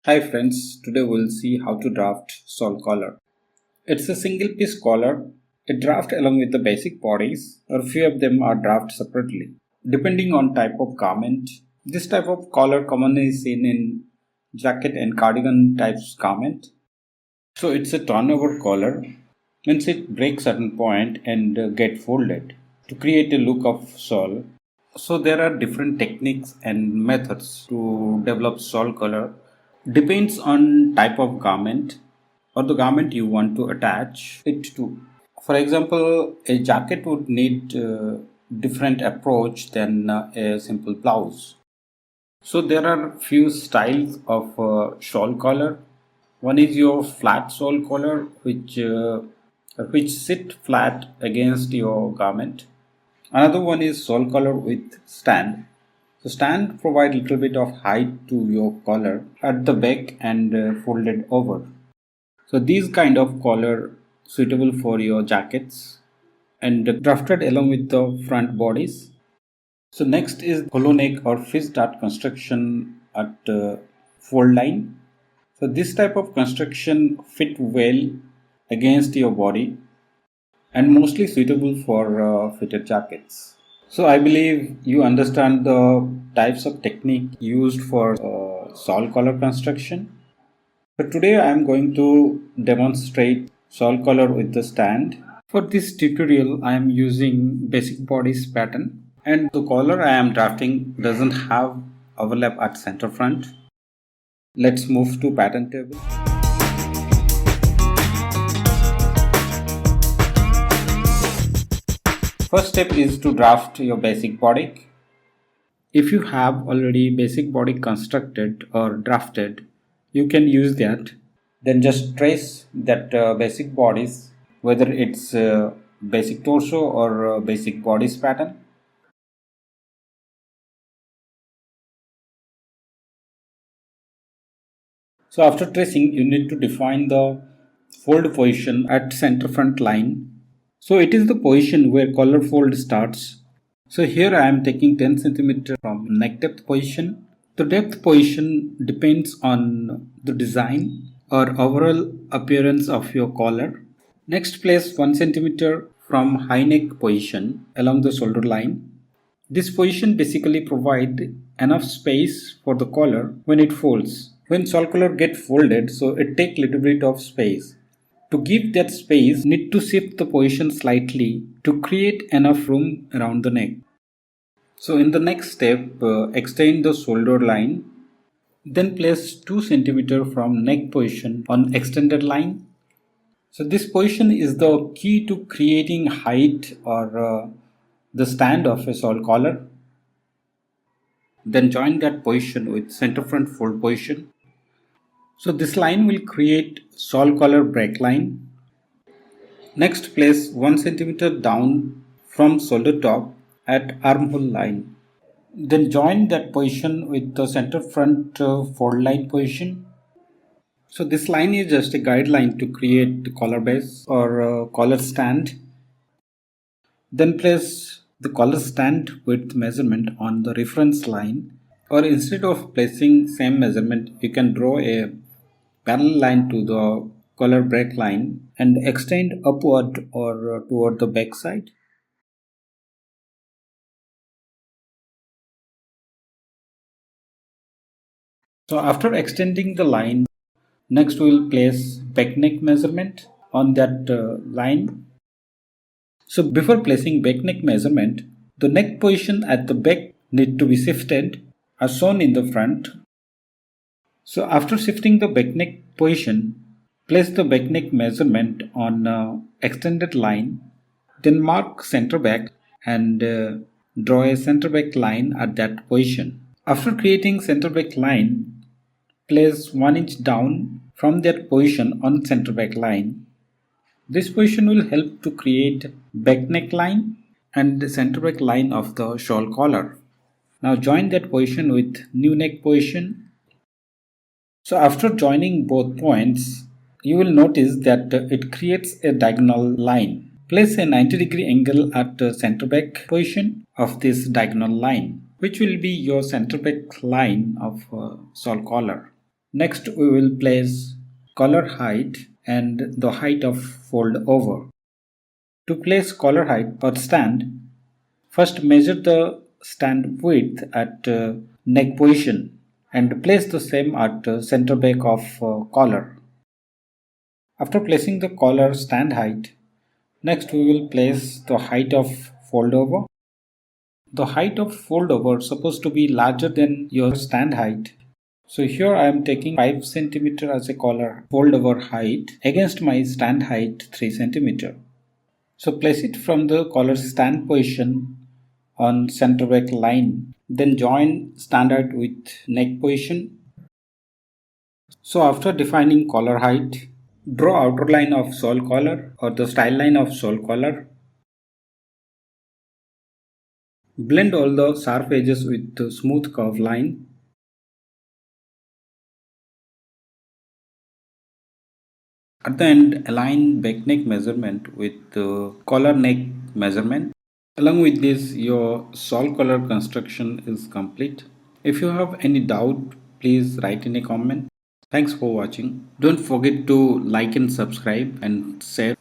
Hi friends, today we'll see how to draft Shawl Collar. It's a single piece collar. It drafts along with the basic bodies, or few of them are drafted separately. Depending on type of garment, this type of collar commonly is seen in jacket and cardigan types garment. So it's a turnover collar, means it breaks certain point and get folded to create a look of shawl. So there are different techniques and methods to develop shawl collar. Depends on type of garment or the garment you want to attach it to. For example, a jacket would need different approach than a simple blouse. So there are few styles of shawl collar. One is your flat shawl collar, which sit flat against your garment. Another one is shawl collar with stand. So stand provide little bit of height to your collar at the back and folded over. So these kind of collar suitable for your jackets and drafted along with the front bodies. So next is hollow neck or fish dart construction at fold line. So this type of construction fit well against your body and mostly suitable for fitted jackets. So I believe you understand the types of technique used for shawl collar construction. So today I am going to demonstrate shawl collar with the stand. For this tutorial I am using basic bodice pattern, and the collar I am drafting doesn't have overlap at center front. Let's move to pattern table. First step is to draft your basic body. If you have already basic body constructed or drafted, you can use that. Then just trace that basic bodies, whether it's basic torso or basic bodice pattern. So after tracing, you need to define the fold position at center front line. So it is the position where collar fold starts. So here I am taking 10 cm from neck depth position. The depth position depends on the design or overall appearance of your collar. Next, place 1 cm from high neck position along the shoulder line. This position basically provides enough space for the collar when it folds. When shawl collar get folded, so it take little bit of space. To give that space, need to shift the position slightly to create enough room around the neck. So in the next step, extend the shoulder line. Then place 2 cm from neck position on extended line. So this position is the key to creating height or the stand of a shawl collar. Then join that position with center front fold position. So this line will create shawl collar break line. Next, place 1 cm down from shoulder top at armhole line. Then join that position with the center front fold line position. So this line is just a guideline to create the collar base or collar stand. Then place the collar stand width measurement on the reference line, or instead of placing same measurement, you can draw a parallel line to the collar break line and extend upward or toward the back side. So after extending the line, next we will place back neck measurement on that line. So before placing back neck measurement, the neck position at the back need to be shifted as shown in the front. So after shifting the back neck position, place the back neck measurement on extended line, then mark center back and draw a center back line at that position. After creating center back line, place 1 inch down from that position on center back line. This position will help to create back neck line and the center back line of the shawl collar. Now join that position with new neck position. So after joining both points, you will notice that it creates a diagonal line. Place a 90-degree angle at the center back position of this diagonal line, which will be your center back line of shawl collar. Next we will place collar height and the height of fold over. To place collar height or stand, first measure the stand width at neck position and place the same at center back of collar. After placing the collar stand height, next we will place the height of fold over. The height of fold over is supposed to be larger than your stand height. So here I am taking 5 cm as a collar fold over height against my stand height 3 cm. So place it from the collar stand position on center back line. Then join stand height with neck position. So after defining collar height, draw outer line of shawl collar or the style line of shawl collar. Blend all the sharp edges with the smooth curve line. At the end, align back neck measurement with the collar neck measurement. Along with this, your shawl collar construction is complete. If you have any doubt, please write in a comment. Thanks for watching. Don't forget to like and subscribe and share.